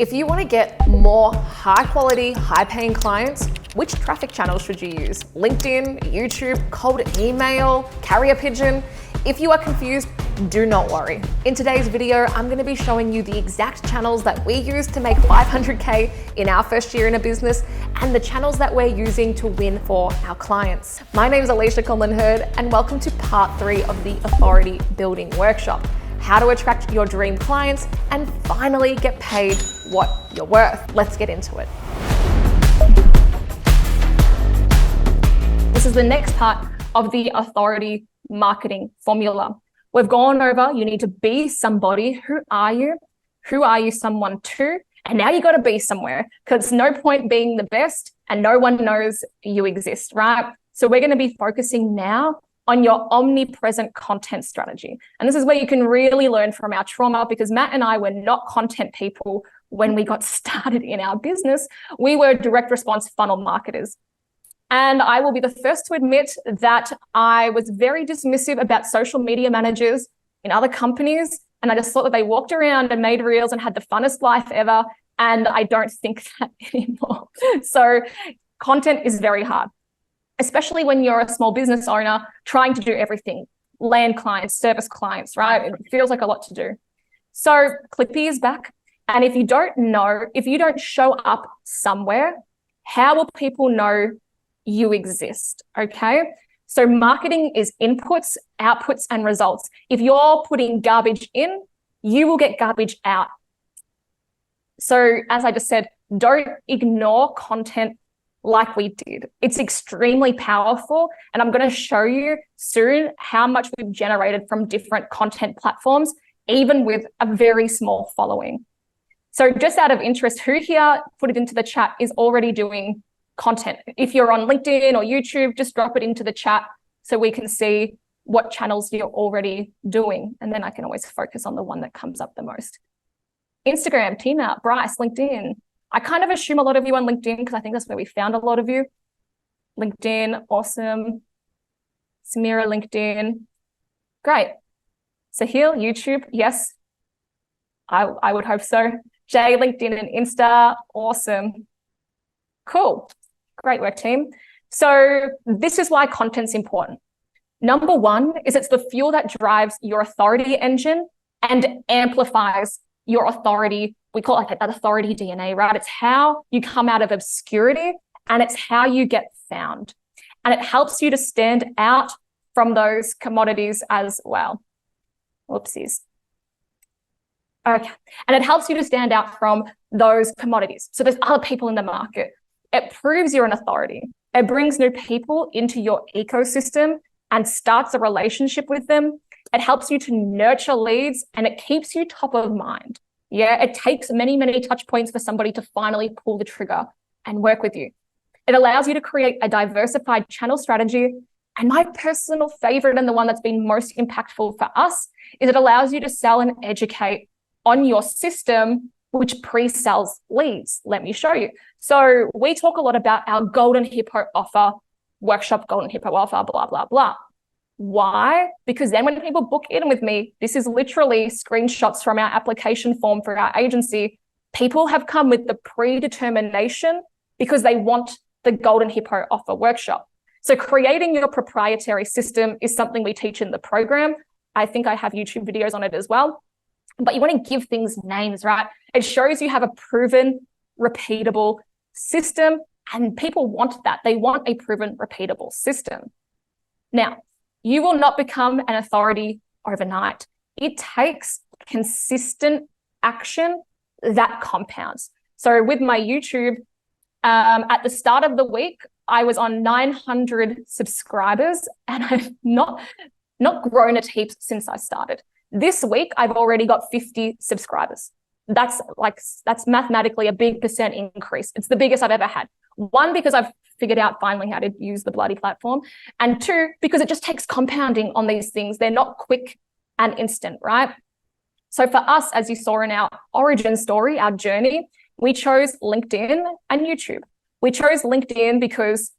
If you want to get more high quality, high paying clients, which traffic channels should you use? LinkedIn, YouTube, cold email, carrier pigeon? If you are confused, do not worry. In today's video, I'm going to be showing you the exact channels that we use to make 500K in our first year in a business and the channels that we're using to win for our clients. My name is Conlin-Hurd and welcome to part 3 of the Authority Building Workshop. How to attract your dream clients and finally get paid what you're worth. Let's get into it. This is the next part of the authority marketing formula. We've gone over, you need to be somebody. Who are you? Who are you someone to? And now you got to be somewhere, because no point being the best and no one knows you exist, right? So we're going to be focusing now on your omnipresent content strategy. And this is where you can really learn from our trauma, because Matt and I were not content people when we got started in our business. We were direct response funnel marketers. And I will be the first to admit that I was very dismissive about social media managers in other companies. And I just thought that they walked around and made reels and had the funnest life ever. And I don't think that anymore. So content is very hard, especially when you're a small business owner trying to do everything, land clients, service clients, right? It feels like a lot to do. So Clippy is back. And if you don't know, if you don't show up somewhere, how will people know you exist? Okay. So marketing is inputs, outputs, and results. If you're putting garbage in, you will get garbage out. So as I just said, don't ignore content like we did. It's extremely powerful. And I'm going to show you soon how much we've generated from different content platforms, even with a very small following. So just out of interest, who here, put it into the chat, is already doing content? If you're on LinkedIn or YouTube, just drop it into the chat so we can see what channels you're already doing. And then I can always focus on the one that comes up the most. Instagram, Tina, Bryce, LinkedIn. I kind of assume a lot of you on LinkedIn because I think that's where we found a lot of you. LinkedIn, awesome. Samira, LinkedIn. Great. Sahil, YouTube, yes. I would hope so. Jay, LinkedIn and Insta, awesome. Cool. Great work, team. So this is why content's important. Number one is it's the fuel that drives your authority engine and amplifies your authority. We call it like that authority DNA, right? It's how you come out of obscurity and it's how you get found. And it helps you to stand out from those commodities as well. Whoopsies. Okay. And it helps you to stand out from those commodities. So there's other people in the market. It proves you're an authority. It brings new people into your ecosystem and starts a relationship with them. It helps you to nurture leads and it keeps you top of mind. Yeah, it takes many, many touch points for somebody to finally pull the trigger and work with you. It allows you to create a diversified channel strategy. And my personal favorite and the one that's been most impactful for us is it allows you to sell and educate on your system, which pre-sells leads. Let me show you. So we talk a lot about our Golden Hippo offer, workshop Golden Hippo offer, blah, blah, blah. Why? Because then when people book in with me, this is literally screenshots from our application form for our agency. People have come with the predetermination because they want the Golden Hippo offer workshop. So creating your proprietary system is something we teach in the program. I think I have YouTube videos on it as well. But you want to give things names, right? It shows you have a proven, repeatable system, and people want that. They want a proven, repeatable system. Now, you will not become an authority overnight. It takes consistent action that compounds. So with my YouTube, at the start of the week, I was on 900 subscribers and I've not grown at heaps since I started. This week, I've already got 50 subscribers. That's mathematically a big percent increase. It's the biggest I've ever had. One, because I've figured out finally how to use the bloody platform. And two, because it just takes compounding on these things. They're not quick and instant, right? So for us, as you saw in our origin story, our journey, we chose LinkedIn and YouTube. We chose LinkedIn because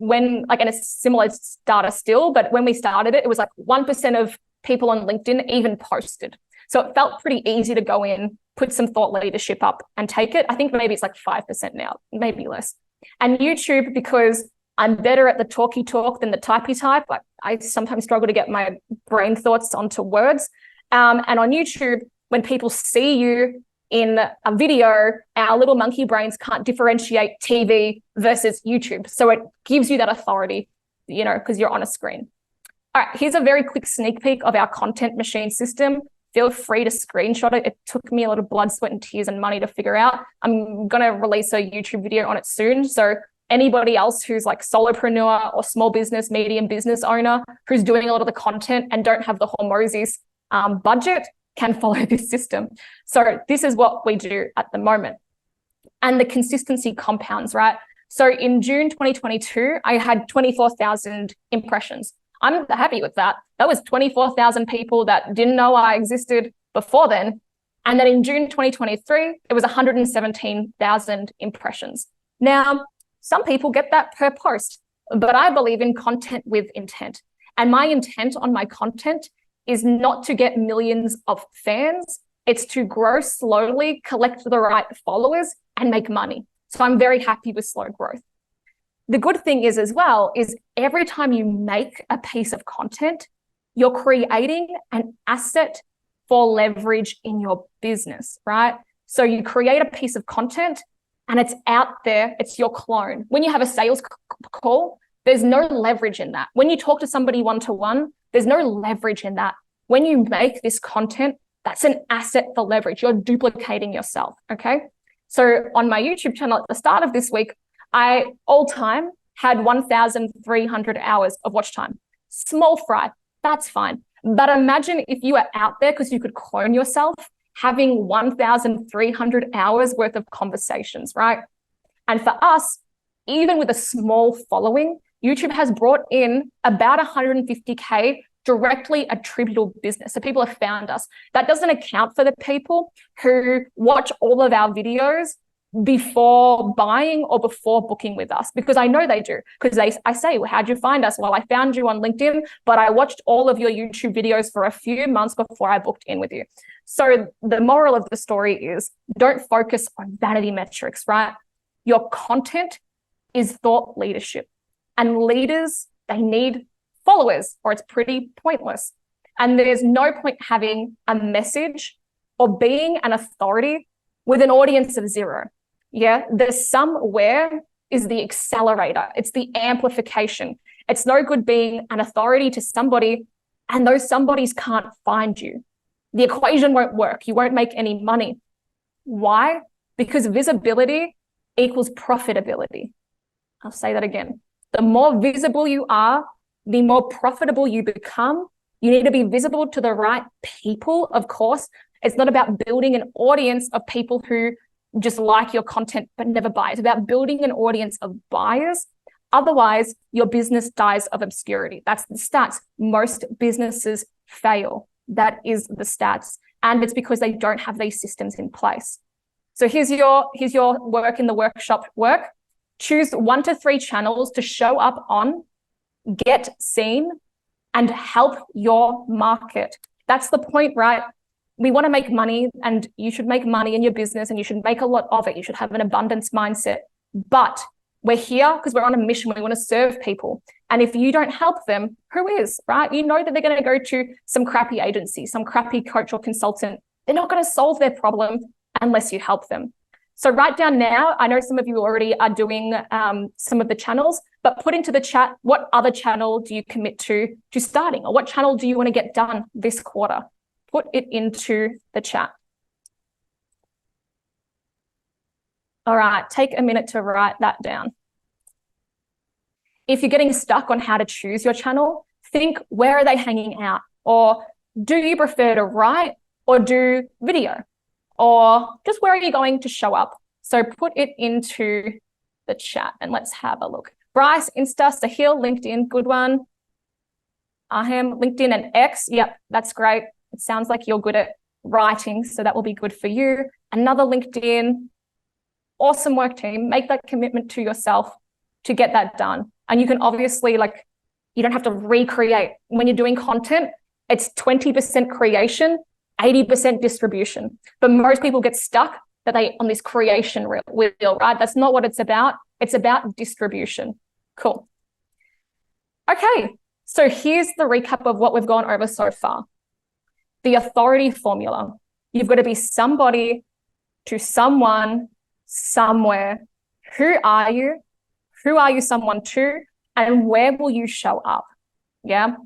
and it's similar data still, but when we started it, it was like 1% of people on LinkedIn even posted. So it felt pretty easy to go in, put some thought leadership up and take it. I think maybe it's like 5% now, maybe less. And YouTube, because I'm better at the talky talk than the typey type. Like I sometimes struggle to get my brain thoughts onto words. And on YouTube, when people see you in a video, our little monkey brains can't differentiate TV versus YouTube. So it gives you that authority, you know, because you're on a screen. All right, here's a very quick sneak peek of our content machine system. Feel free to screenshot it. It took me a lot of blood, sweat, and tears and money to figure out. I'm going to release a YouTube video on it soon. So anybody else who's like solopreneur or small business, medium business owner who's doing a lot of the content and don't have the Hormozis budget can follow this system. So this is what we do at the moment. And the consistency compounds, right? So in June 2022, I had 24,000 impressions. I'm happy with that. That was 24,000 people that didn't know I existed before then. And then in June 2023, it was 117,000 impressions. Now, some people get that per post, but I believe in content with intent. And my intent on my content is not to get millions of fans. It's to grow slowly, collect the right followers, and make money. So I'm very happy with slow growth. The good thing is as well, is every time you make a piece of content, you're creating an asset for leverage in your business, right? So you create a piece of content and it's out there, it's your clone. When you have a sales call, there's no leverage in that. When you talk to somebody one-to-one, there's no leverage in that. When you make this content, that's an asset for leverage. You're duplicating yourself, okay? So on my YouTube channel at the start of this week, I all time had 1,300 hours of watch time. Small fry, that's fine. But imagine if you were out there, because you could clone yourself, having 1,300 hours worth of conversations, right? And for us, even with a small following, YouTube has brought in about 150K directly attributable business. So people have found us. That doesn't account for the people who watch all of our videos before buying or before booking with us, because I know they do. Because I say, well, how'd you find us? Well, I found you on LinkedIn, but I watched all of your YouTube videos for a few months before I booked in with you. So the moral of the story is don't focus on vanity metrics, right? Your content is thought leadership, and leaders, they need followers or it's pretty pointless. And there's no point having a message or being an authority with an audience of zero. Yeah, the somewhere is the accelerator. It's the amplification. It's no good being an authority to somebody and those somebodies can't find you. The equation won't work. You won't make any money. Why? Because visibility equals profitability. I'll say that again. The more visible you are, the more profitable you become. You need to be visible to the right people, of course. It's not about building an audience of people who just like your content but never buy. It's about building an audience of buyers. Otherwise, your business dies of obscurity. That's the stats. Most businesses fail. That is the stats. And it's because they don't have these systems in place. So here's your work in the workshop work. Choose 1 to 3 channels to show up on, get seen, and help your market. That's the point, right? We want to make money, and you should make money in your business and you should make a lot of it. You should have an abundance mindset. But we're here because we're on a mission. We want to serve people. And if you don't help them, who is, right? You know that they're going to go to some crappy agency, some crappy coach or consultant. They're not going to solve their problem unless you help them. So write down now, I know some of you already are doing some of the channels, but put into the chat, what other channel do you commit to starting? Or what channel do you want to get done this quarter? Put it into the chat. All right, take a minute to write that down. If you're getting stuck on how to choose your channel, think, where are they hanging out? Or do you prefer to write or do video? Or just where are you going to show up? So put it into the chat and let's have a look. Bryce, Insta, Sahil, LinkedIn, good one. Ahem, LinkedIn and X. Yep, that's great. It sounds like you're good at writing, so that will be good for you. Another LinkedIn. Awesome work, team. Make that commitment to yourself to get that done. And you can obviously, you don't have to recreate. When you're doing content, it's 20% creation, 80% distribution. But most people get stuck that they on this creation wheel, right? That's not what it's about. It's about distribution. Cool. Okay, so here's the recap of what we've gone over so far. The authority formula. You've got to be somebody to someone, somewhere. Who are you? Who are you someone to? And where will you show up? Yeah.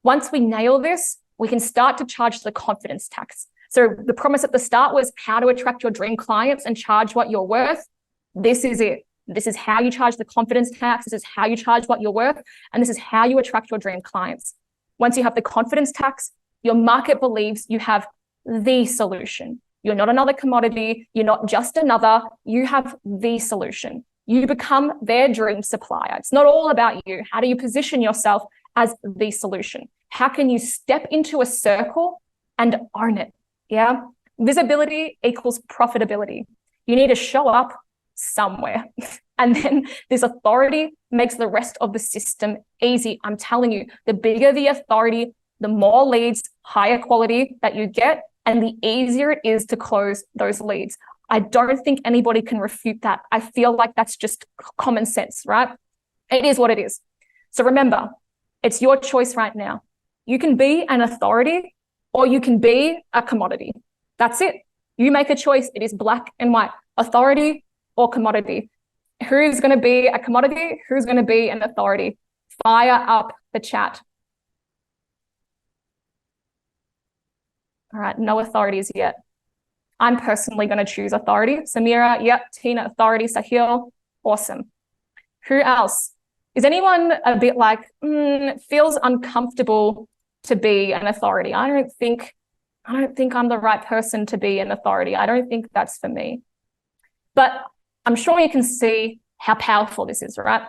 Once we nail this, we can start to charge the confidence tax. So the promise at the start was how to attract your dream clients and charge what you're worth. This is it. This is how you charge the confidence tax. This is how you charge what you're worth. And this is how you attract your dream clients. Once you have the confidence tax, your market believes you have the solution. You're not another commodity. You're not just another. You have the solution. You become their dream supplier. It's not all about you. How do you position yourself as the solution? How can you step into a circle and own it? Yeah. Visibility equals profitability. You need to show up somewhere. And then this authority makes the rest of the system easy. I'm telling you, the bigger the authority, the more leads, higher quality that you get, and the easier it is to close those leads. I don't think anybody can refute that. I feel like that's just common sense, right? It is what it is. So remember, it's your choice right now. You can be an authority or you can be a commodity. That's it. You make a choice. It is black and white, authority or commodity. Who's going to be a commodity? Who's going to be an authority? Fire up the chat. All right, no authorities yet. I'm personally going to choose authority. Samira, yep. Tina, authority. Sahil, awesome. Who else? Is anyone a bit like, feels uncomfortable to be an authority? I don't think I'm the right person to be an authority. I don't think that's for me. But I'm sure you can see how powerful this is, right?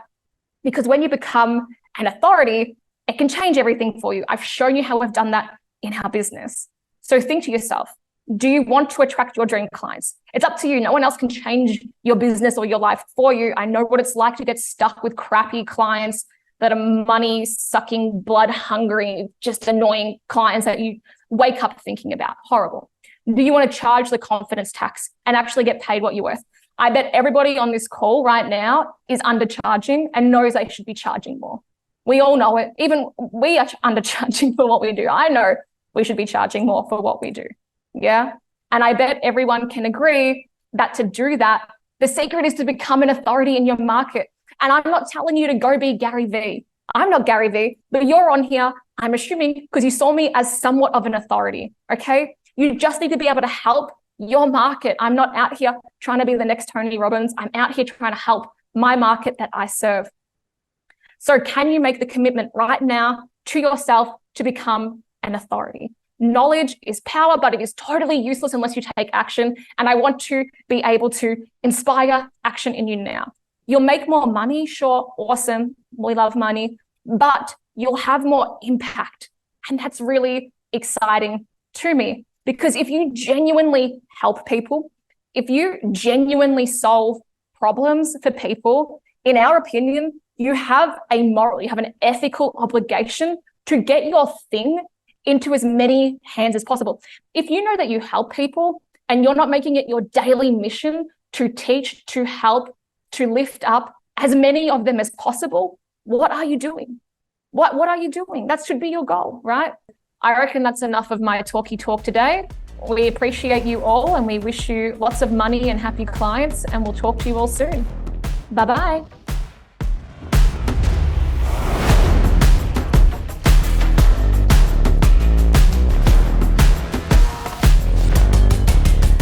Because when you become an authority, it can change everything for you. I've shown you how we've done that in our business. So think to yourself, do you want to attract your dream clients? It's up to you. No one else can change your business or your life for you. I know what it's like to get stuck with crappy clients that are money-sucking, blood-hungry, just annoying clients that you wake up thinking about. Horrible. Do you want to charge the confidence tax and actually get paid what you're worth? I bet everybody on this call right now is undercharging and knows they should be charging more. We all know it. Even we are undercharging for what we do. I know we should be charging more for what we do. Yeah. And I bet everyone can agree that to do that, the secret is to become an authority in your market. And I'm not telling you to go be Gary Vee. I'm not Gary Vee, but you're on here, I'm assuming, because you saw me as somewhat of an authority. Okay. You just need to be able to help your market. I'm not out here trying to be the next Tony Robbins. I'm out here trying to help my market that I serve. So can you make the commitment right now to yourself to become an authority? Knowledge is power, but it is totally useless unless you take action. And I want to be able to inspire action in you now. You'll make more money, sure, awesome. We love money, but you'll have more impact. And that's really exciting to me, because if you genuinely help people, if you genuinely solve problems for people, in our opinion, you have a moral, you have an ethical obligation to get your thing into as many hands as possible. If you know that you help people and you're not making it your daily mission to teach, to help, to lift up as many of them as possible, what are you doing? What are you doing? That should be your goal, right? I reckon that's enough of my talky talk today. We appreciate you all and we wish you lots of money and happy clients, and we'll talk to you all soon. Bye-bye.